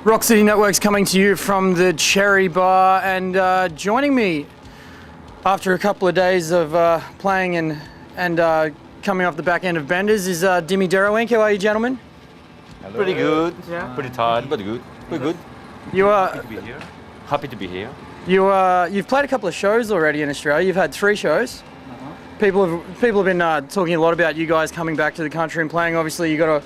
Rock City Network's coming to you from the Cherry Bar, and joining me after a couple of days of playing and coming off the back end of Benders is Dimi Dero. How are you, gentlemen? Hello. Pretty good. Yeah. Pretty tired, but good. We're good. You are happy to be here. Happy to be here. You've played a couple of shows already in Australia. You've had 3 shows. People have been talking a lot about you guys coming back to the country and playing. Obviously, you got a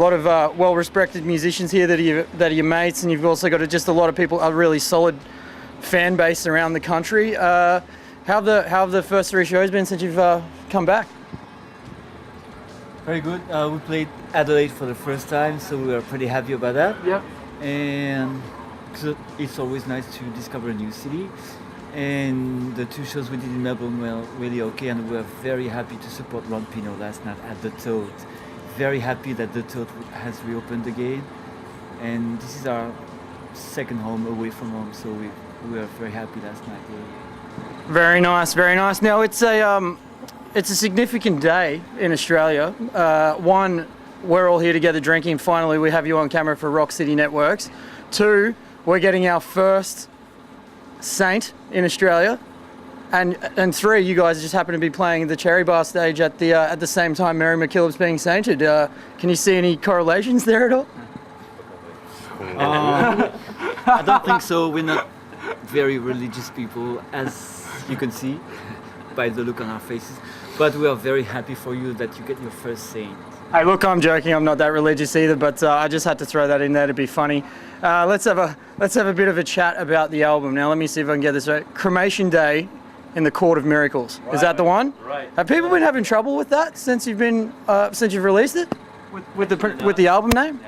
lot of well-respected musicians here that are your mates, and you've also got just a lot of people, a really solid fan base around the country. How have the first 3 shows been since you've come back? Very good. We played Adelaide for the first time, so we are pretty happy about that. Yep. And so it's always nice to discover a new city. And the 2 shows we did in Melbourne were really okay, and we are very happy to support Ron Pino last night at the Toad. Very happy that the Toad has reopened again, and this is our second home away from home, so we are very happy last night. Very nice, very nice. Now it's a significant day in Australia. One, we're all here together drinking. Finally, we have you on camera for Rock City Networks. 2, we're getting our first saint in Australia, and 3, you guys just happen to be playing the Cherry Bar stage at the same time Mary McKillop's being sainted. Can you see any correlations there at all? I don't think so. We're not very religious people, as you can see by the look on our faces, but we are very happy for you that you get your first saint. Hey, look, I'm joking. I'm not that religious either, but I just had to throw that in there to be funny. Let's have a bit of a chat about the album. Now, let me see if I can get this right. Cremation Day in the Court of Miracles. Right. Is that the one? Right. Have people been having trouble with that since you've released it? With the album name?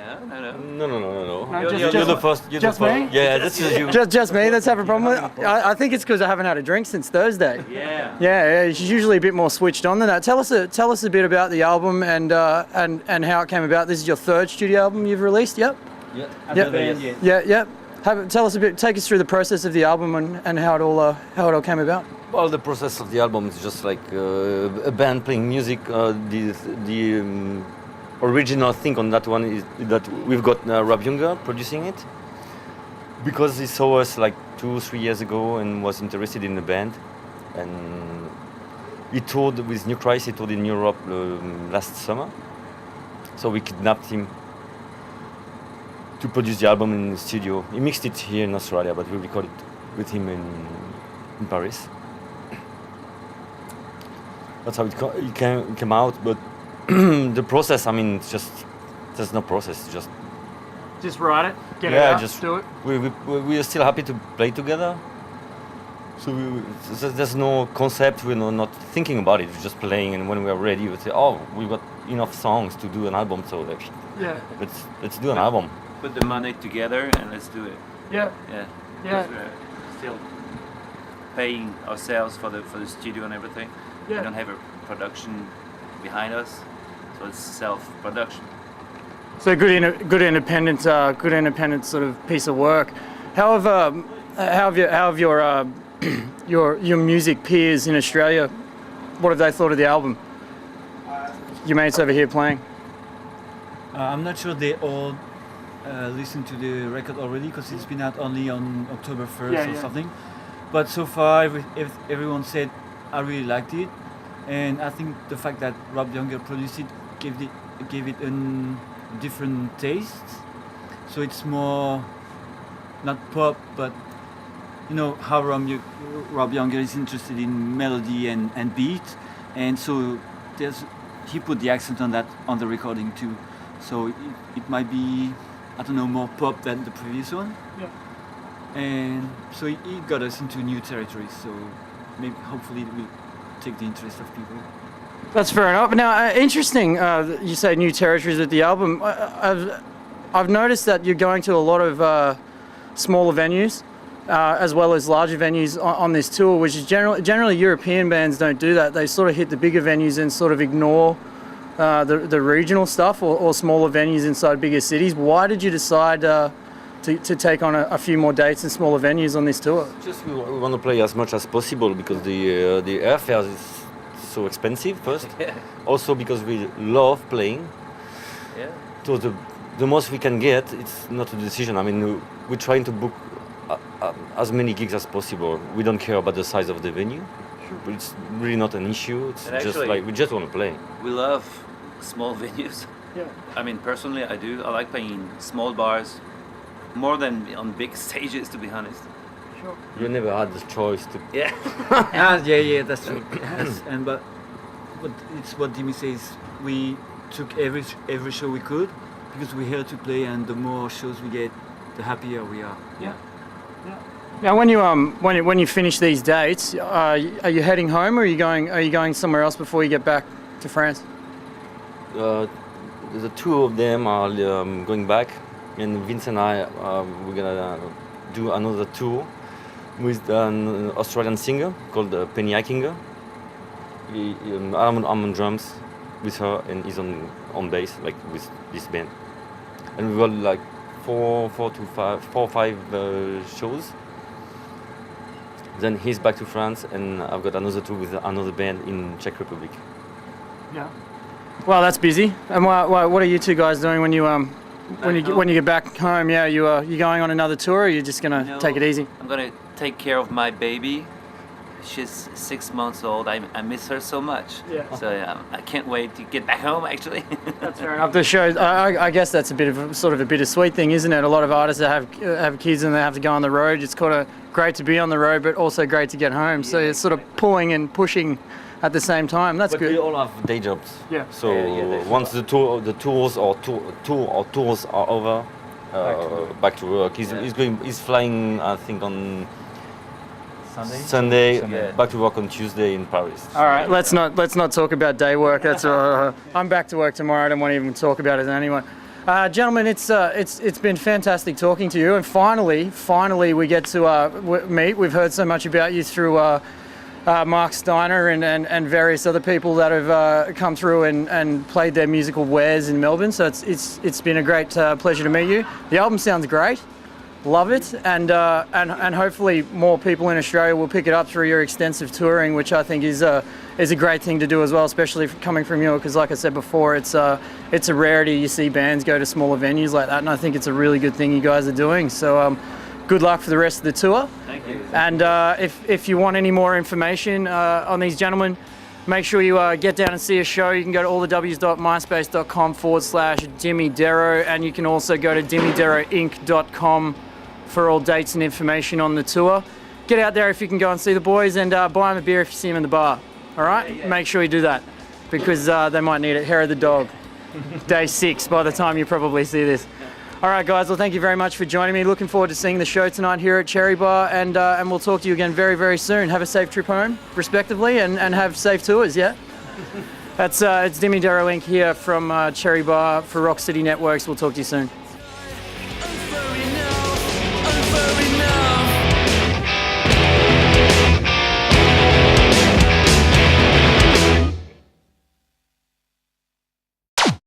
No. Just You're the first. You're just the first. me? Yeah, this is you. Just me. That's have a problem with it. I think it's because I haven't had a drink since Thursday. Yeah. Yeah. She's usually a bit more switched on than that. Tell us a bit about the album and how it came about. This is your 3rd studio album you've released. Yep. Yeah. Take us through the process of the album and how it all came about. Well, the process of the album is just like a band playing music. The original thing on that one is that we've got Rob Younger producing it, because he saw us like 2-3 years ago and was interested in the band, and he toured with New Christ. He toured in Europe last summer, so we kidnapped him to produce the album in the studio. He mixed it here in Australia, but we recorded with him in Paris. That's how it came out. But the process, I mean, it's just, there's no process. It's just write it, get it out, do it. We are still happy to play together. So there's no concept. We're not thinking about it. We're just playing, and when we are ready, we say, "Oh, we've got enough songs to do an album. So let's do an album." Put the money together and let's do it. Yeah. Because we're still paying ourselves for the studio and everything. Yeah. We don't have a production behind us, so it's self-production. So good independent sort of piece of work. How have your music peers in Australia, what have they thought of the album? Your mates over here playing. I'm not sure they all listened to the record already, because it's been out only on October 1st or something. But so far, everyone said, I really liked it. And I think the fact that Rob Younger produced it gave it a different taste. So it's more, not pop, but you know how Rob Younger is interested in melody and beat. And so he put the accent on that on the recording too. So it might be, I don't know, more pop than the previous one. Yeah. And so it got us into new territory. So maybe, hopefully, it will take the interest of people. That's fair enough. Now, interesting. You say new territories with the album. I've noticed that you're going to a lot of smaller venues, as well as larger venues on this tour, which is generally European bands don't do that. They sort of hit the bigger venues and sort of ignore the regional stuff or smaller venues inside bigger cities. Why did you decide to take on a few more dates in smaller venues on this tour? Just we want to play as much as possible, because the airfare is so expensive first. Also because we love playing. Yeah. It was the most we can get, it's not a decision. I mean, we're trying to book as many gigs as possible. We don't care about the size of the venue. But it's really not an issue. It's And just actually- like we just want to play. We love small venues. Yeah. I mean, personally, I do. I like playing small bars more than on big stages, to be honest. You never had the choice to. Yeah. Yeah, that's true. but it's what Dimi says. We took every show we could because we're here to play, and the more shows we get, the happier we are. Yeah. Now, when you finish these dates, are you heading home, or are you going somewhere else before you get back to France? The two of them are going back, and Vince and I we're gonna do another tour with an Australian singer called Penny Eichinger. I'm on drums with her, and he's on bass, like with this band. And we've got like four or five shows. Then he's back to France, and I've got another tour with another band in Czech Republic. Yeah. Well, that's busy. And what are you two guys doing when you when you get back home? Yeah, you going on another tour, or you're just gonna take it easy? I'm gonna take care of my baby. She's 6 months old. I miss her so much. Yeah. So I can't wait to get back home. Actually. That's fair enough. The shows, I guess that's a bit of sort of a bittersweet thing, isn't it? A lot of artists that have kids and they have to go on the road. It's kind of great to be on the road, but also great to get home. So it's sort of pulling and pushing at the same time. That's But good. we all have day jobs. Yeah. So Yeah, once the tours are over, back to work. He's flying, I think, on Sunday. Yeah. Back to work on Tuesday in Paris. All right, let's not talk about day work. That's I'm back to work tomorrow. I don't want to even talk about it anyway. Gentlemen, it's been fantastic talking to you, and finally we get to meet. We've heard so much about you through Mark Steiner and various other people that have come through and played their musical wares in Melbourne. So it's been a great pleasure to meet you. The album sounds great. Love it, and hopefully more people in Australia will pick it up through your extensive touring, which I think is a great thing to do as well, especially coming from you, because like I said before, it's a rarity you see bands go to smaller venues like that, and I think it's a really good thing you guys are doing. So good luck for the rest of the tour. Thank you. And if you want any more information on these gentlemen, make sure you get down and see a show. You can go to allthews.myspace.com/Dimi Dero, and you can also go to dimideroinc.com for all dates and information on the tour. Get out there if you can go and see the boys, and buy them a beer if you see them in the bar. All right? Yeah. Make sure you do that, because they might need it. Hair of the dog. Day 6 by the time you probably see this. All right, guys. Well, thank you very much for joining me. Looking forward to seeing the show tonight here at Cherry Bar, and we'll talk to you again very, very soon. Have a safe trip home, respectively, and have safe tours, yeah? It's Dimi Dero Inc. here from Cherry Bar for Rock City Networks. We'll talk to you soon.